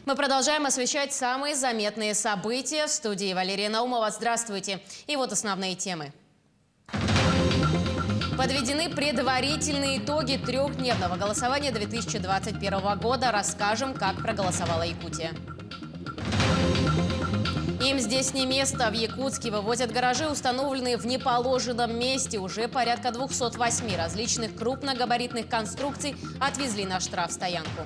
Мы продолжаем освещать самые заметные события. В студии Валерия Наумова. Здравствуйте. И вот основные темы. Подведены предварительные итоги трехдневного голосования 2021 года. Расскажем, как проголосовала Якутия. Им здесь не место. В Якутске вывозят гаражи, установленные в неположенном месте. Уже порядка 208 различных крупногабаритных конструкций отвезли на штрафстоянку.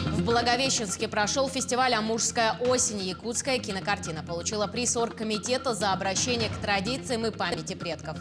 В Благовещенске прошел фестиваль «Амурская осень». Якутская кинокартина получила приз оргкомитета за обращение к традициям и памяти предков.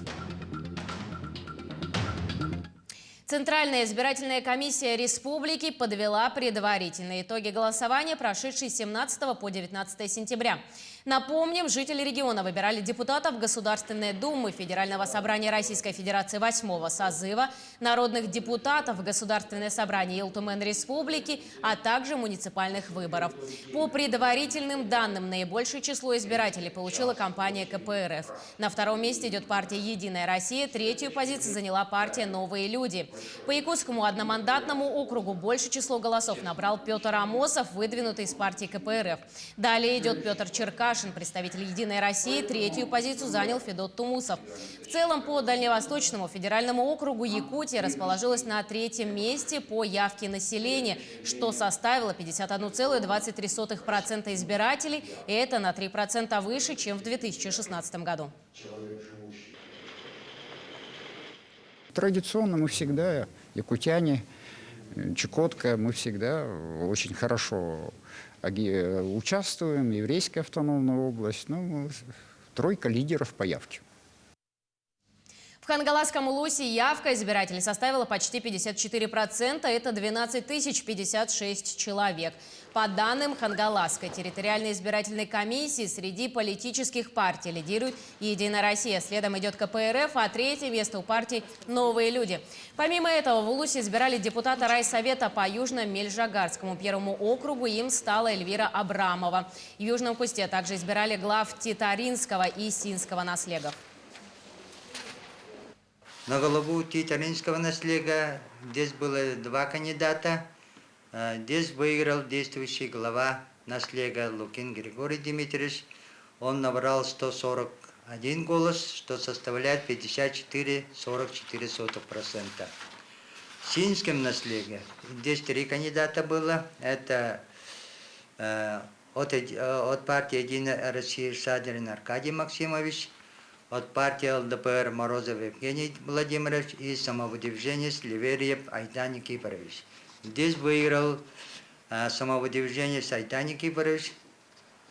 Центральная избирательная комиссия республики подвела предварительные итоги голосования, прошедшие с 17 по 19 сентября. Напомним, жители региона выбирали депутатов Государственной Думы Федерального собрания Российской Федерации 8-го созыва, народных депутатов Государственное собрание Илтумен Республики, а также муниципальных выборов. По предварительным данным, наибольшее число избирателей получила компания КПРФ. На втором месте идет партия «Единая Россия», третью позицию заняла партия «Новые люди». По Якутскому одномандатному округу больше число голосов набрал Петр Амосов, выдвинутый из партии КПРФ. Далее идет Петр Черкашин, представитель «Единой России». Третью позицию занял Федот Тумусов. В целом по Дальневосточному федеральному округу Якутия расположилась на третьем месте по явке населения, что составило 51,23% избирателей. И это на 3% выше, чем в 2016 году. Традиционно мы всегда, якутяне, Чукотка, мы всегда очень хорошо участвуем. Еврейская автономная область, тройка лидеров по явке. В Хангаласском Улусе явка избирателей составила почти 54%, это 12 056 человек. По данным Хангаласской территориальной избирательной комиссии, среди политических партий лидирует «Единая Россия», следом идет КПРФ, а третье место у партии «Новые люди». Помимо этого, в Улусе избирали депутата райсовета по Южно-Мельжагарскому первому округу, им стала Эльвира Абрамова. В Южном Кусте также избирали глав Титаринского и Синского наслегов. На голову Титаринского наслега здесь было два кандидата. Здесь выиграл действующий глава наслега Лукин Григорий Дмитриевич. Он набрал 141 голос, что составляет 54,44%. В Синском наслеге здесь три кандидата было. Это от партии «Единая Россия» Шадрин Аркадий Максимович, от партии ЛДПР Морозов Евгений Владимирович и самовыдвижение Ливерьев Айдан Никифорович. Здесь выиграл самовыдвижение Айдан Никифорович,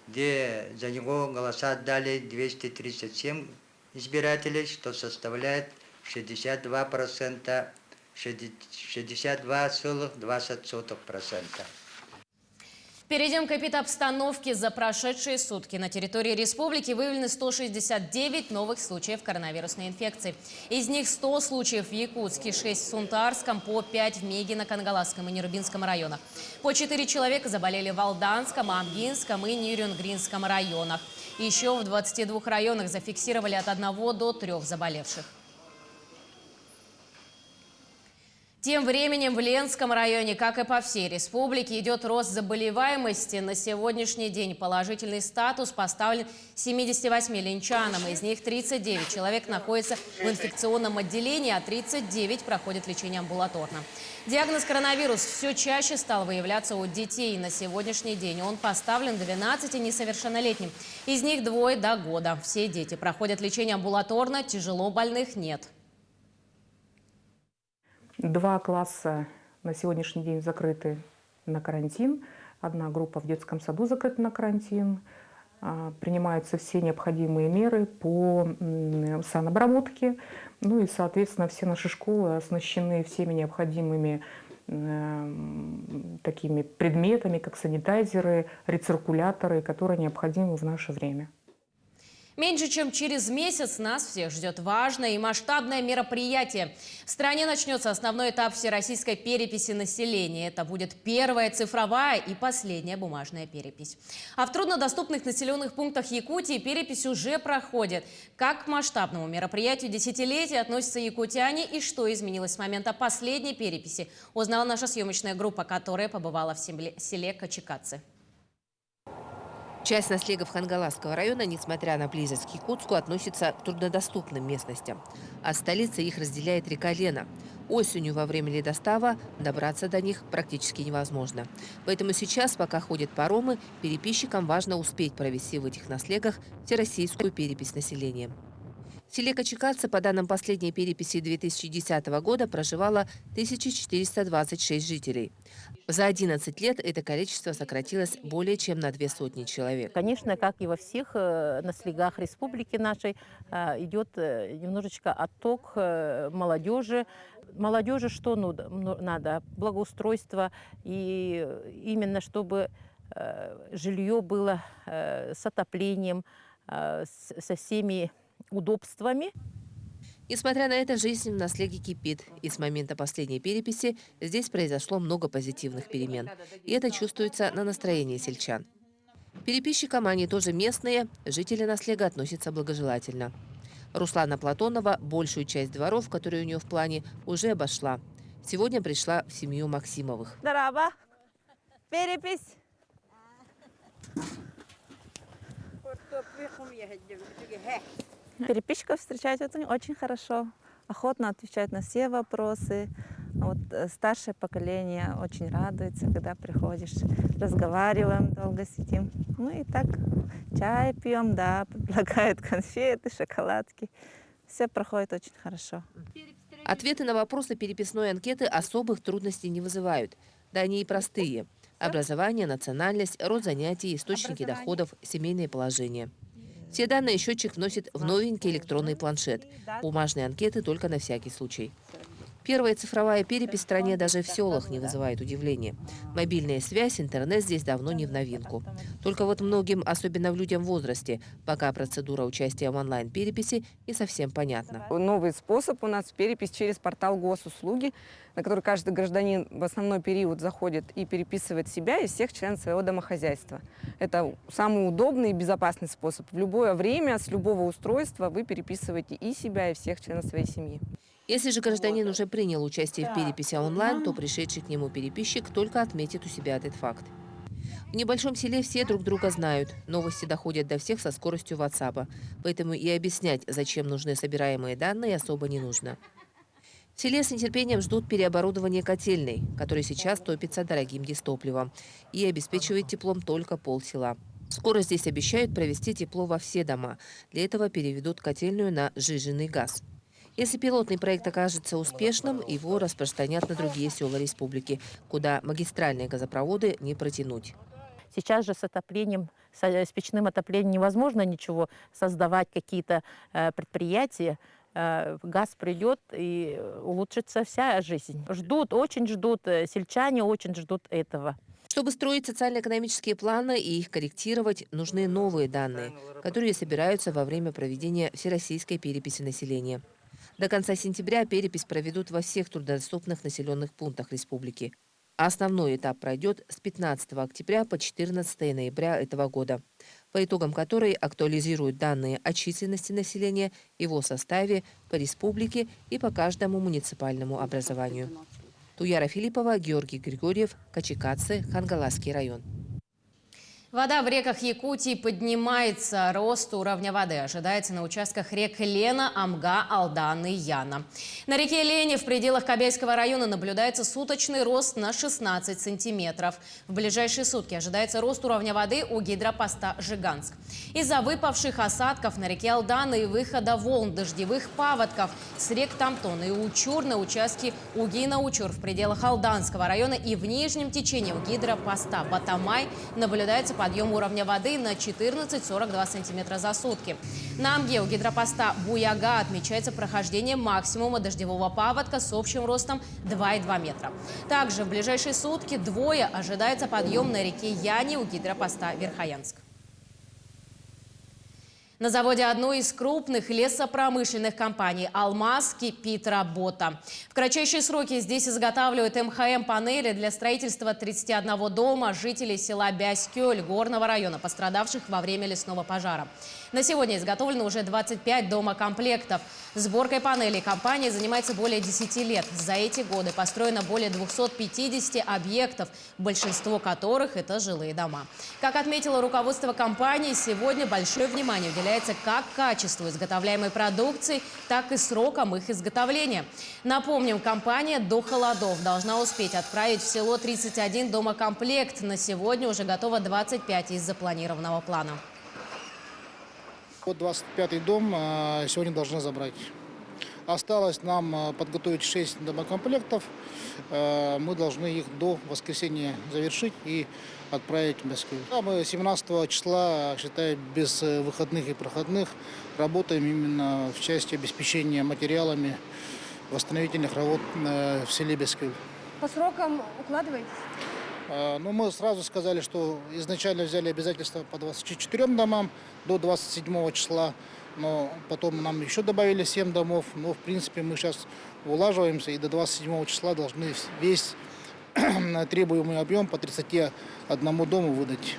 где за него голоса дали 237 избирателей, что составляет 62,20%. Перейдем к эпидобстановке. За прошедшие сутки на территории республики выявлены 169 новых случаев коронавирусной инфекции. Из них 100 случаев в Якутске, 6 в Сунтарском, по 5 в Мегино-Кангаласском и Нерубинском районах. По 4 человека заболели в Алданском, Амгинском и Нюрюнгринском районах. Еще в 22 районах зафиксировали от 1 до 3 заболевших. Тем временем в Ленском районе, как и по всей республике, идет рост заболеваемости. На сегодняшний день положительный статус поставлен 78 ленчанам. Из них 39 человек находятся в инфекционном отделении, а 39 проходят лечение амбулаторно. Диагноз коронавирус все чаще стал выявляться у детей. На сегодняшний день он поставлен 12 несовершеннолетним. Из них 2 до года. Все дети проходят лечение амбулаторно, тяжело больных нет. 2 класса на сегодняшний день закрыты на карантин. Одна группа в детском саду закрыта на карантин. Принимаются все необходимые меры по санобработке. Ну и, соответственно, все наши школы оснащены всеми необходимыми такими предметами, как санитайзеры, рециркуляторы, которые необходимы в наше время. Меньше чем через месяц нас всех ждет важное и масштабное мероприятие. В стране начнется основной этап всероссийской переписи населения. Это будет первая цифровая и последняя бумажная перепись. А в труднодоступных населенных пунктах Якутии перепись уже проходит. Как к масштабному мероприятию десятилетия относятся якутяне и что изменилось с момента последней переписи, узнала наша съемочная группа, которая побывала в селе Качикадзе. Часть наслегов Хангаласского района, несмотря на близость к Якутску, относится к труднодоступным местностям. От столицы их разделяет река Лена. Осенью во время ледостава добраться до них практически невозможно. Поэтому сейчас, пока ходят паромы, переписчикам важно успеть провести в этих наслегах всероссийскую перепись населения. В селе Качикадзе, по данным последней переписи 2010 года, проживало 1426 жителей. За 11 лет это количество сократилось более чем на 200 человек. Конечно, как и во всех наслегах республики нашей, идет немножечко отток молодежи. Молодежи что надо? Благоустройство, и именно чтобы жилье было с отоплением, со всеми удобствами. Несмотря на это, жизнь в наслеге кипит. И с момента последней переписи здесь произошло много позитивных перемен. И это чувствуется на настроении сельчан. Переписчикам, они тоже местные, жители наслега относятся благожелательно. Руслана Платонова большую часть дворов, которые у нее в плане, уже обошла. Сегодня пришла в семью Максимовых. Здорово! Перепись! Переписчиков встречают очень хорошо, охотно отвечают на все вопросы. Вот старшее поколение очень радуется, когда приходишь, разговариваем, долго сидим. Ну и так чай пьем, да, предлагают конфеты, шоколадки. Все проходит очень хорошо. Ответы на вопросы переписной анкеты особых трудностей не вызывают. Да они и простые. Образование, национальность, род занятий, источники доходов, семейное положение. Все данные счетчик вносит в новенький электронный планшет. Бумажные анкеты только на всякий случай. Первая цифровая перепись в стране даже в селах не вызывает удивления. Мобильная связь, интернет здесь давно не в новинку. Только вот многим, особенно в людям в возрасте, пока процедура участия в онлайн-переписи не совсем понятна. Новый способ у нас — перепись через портал госуслуги, на который каждый гражданин в основной период заходит и переписывает себя и всех членов своего домохозяйства. Это самый удобный и безопасный способ. В любое время, с любого устройства вы переписываете и себя, и всех членов своей семьи. Если же гражданин уже принял участие в переписи онлайн, то пришедший к нему переписчик только отметит у себя этот факт. В небольшом селе все друг друга знают. Новости доходят до всех со скоростью WhatsApp. Поэтому и объяснять, зачем нужны собираемые данные, особо не нужно. В селе с нетерпением ждут переоборудования котельной, который сейчас топится дорогим дизтопливом и обеспечивает теплом только полсела. Скоро здесь обещают провести тепло во все дома. Для этого переведут котельную на сжиженный газ. Если пилотный проект окажется успешным, его распространят на другие села республики, куда магистральные газопроводы не протянуть. Сейчас же с отоплением, с печным отоплением невозможно ничего создавать, какие-то предприятия. Газ придет, и улучшится вся жизнь. Очень ждут, сельчане очень ждут этого. Чтобы строить социально-экономические планы и их корректировать, нужны новые данные, которые собираются во время проведения всероссийской переписи населения. До конца сентября перепись проведут во всех труднодоступных населенных пунктах республики. А основной этап пройдет с 15 октября по 14 ноября этого года, по итогам которой актуализируют данные о численности населения, его составе по республике и по каждому муниципальному образованию. Туяра Филиппова, Георгий Григорьев, Качикадзе, Хангаласский район. Вода в реках Якутии поднимается. Рост уровня воды ожидается на участках рек Лена, Амга, Алдан и Яна. На реке Лене в пределах Кобельского района наблюдается суточный рост на 16 сантиметров. В ближайшие сутки ожидается рост уровня воды у гидропоста Жиганск. Из-за выпавших осадков на реке Алдан и выхода волн дождевых паводков с рек Тамтон и Учур на участке Угина-Учур в пределах Алданского района и в нижнем течении у гидропоста Батамай наблюдается подъем уровня воды на 14-42 сантиметра за сутки. На Амге у гидропоста Буяга отмечается прохождение максимума дождевого паводка с общим ростом 2,2 метра. Также в ближайшие сутки двое ожидается подъем на реке Яне у гидропоста Верхоянск. На заводе одной из крупных лесопромышленных компаний «Алмаз» кипит работа. В кратчайшие сроки здесь изготавливают МХМ-панели для строительства 31 дома жителей села Бяскёль горного района, пострадавших во время лесного пожара. На сегодня изготовлено уже 25 домокомплектов. Сборкой панелей компания занимается более 10 лет. За эти годы построено более 250 объектов, большинство которых – это жилые дома. Как отметило руководство компании, сегодня большое внимание уделяется как качеству изготовляемой продукции, так и срокам их изготовления. Напомним, компания до холодов должна успеть отправить в село 31 домокомплект. На сегодня уже готово 25 из запланированного плана. Вот 25-й дом сегодня должны забрать. Осталось нам подготовить 6 домокомплектов. Мы должны их до воскресенья завершить и отправить в Москву. Мы 17 числа, считай, без выходных и проходных, работаем именно в части обеспечения материалами восстановительных работ в селе Бяскёль. По срокам укладываетесь? Ну, мы сразу сказали, что изначально взяли обязательства по 24 домам до 27 числа, но потом нам еще добавили 7 домов. Но, в принципе, мы сейчас улаживаемся и до 27 числа должны весь требуемый объем по 31 дому выдать.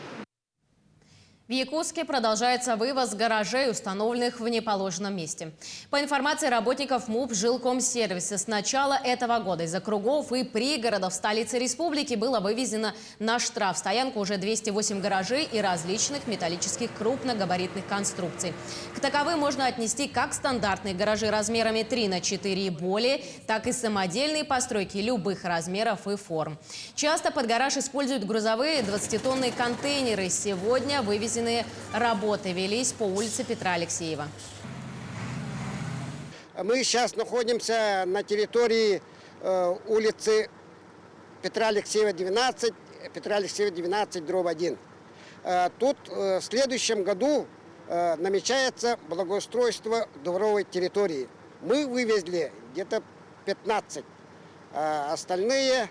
В Якутске продолжается вывоз гаражей, установленных в неположенном месте. По информации работников МУП «Жилкомсервиса», с начала этого года из округов и пригородов столицы республики было вывезено на штрафстоянку уже 208 гаражей и различных металлических крупногабаритных конструкций. К таковым можно отнести как стандартные гаражи размерами 3 на 4 и более, так и самодельные постройки любых размеров и форм. Часто под гараж используют грузовые 20-тонные контейнеры. Сегодня вывезены работы велись по улице Петра Алексеева. Мы сейчас находимся на территории улицы Петра Алексеева, 12, Петра Алексеева, 12, дробь 1. Тут в следующем году намечается благоустройство дворовой территории. Мы вывезли где-то 15, а остальные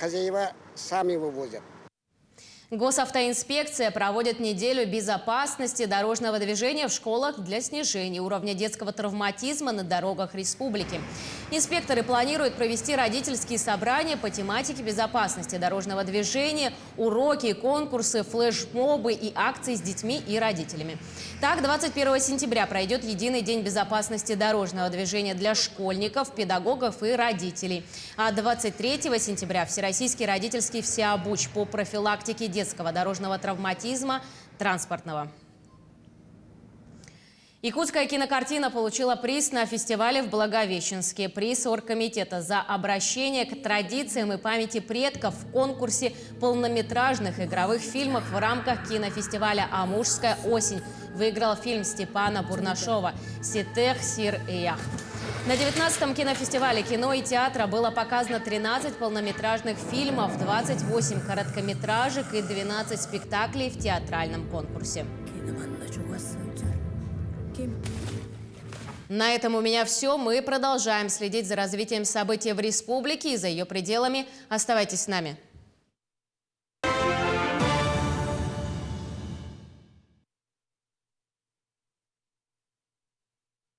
хозяева сами вывозят. Госавтоинспекция проводит неделю безопасности дорожного движения в школах для снижения уровня детского травматизма на дорогах республики. Инспекторы планируют провести родительские собрания по тематике безопасности дорожного движения, уроки, конкурсы, флешмобы и акции с детьми и родителями. Так, 21 сентября пройдет единый день безопасности дорожного движения для школьников, педагогов и родителей. А 23 сентября Всероссийский родительский всеобуч по профилактике детского дорожного травматизма транспортного. Якутская кинокартина получила приз на фестивале в Благовещенске. Приз оргкомитета за обращение к традициям и памяти предков в конкурсе полнометражных игровых фильмов в рамках кинофестиваля «Амурская осень» выиграл фильм Степана Бурнашова «Ситех Сир Иях». На 19-м кинофестивале кино и театра было показано 13 полнометражных фильмов, 28 короткометражек и 12 спектаклей в театральном конкурсе. На этом у меня все. Мы продолжаем следить за развитием событий в республике и за ее пределами. Оставайтесь с нами.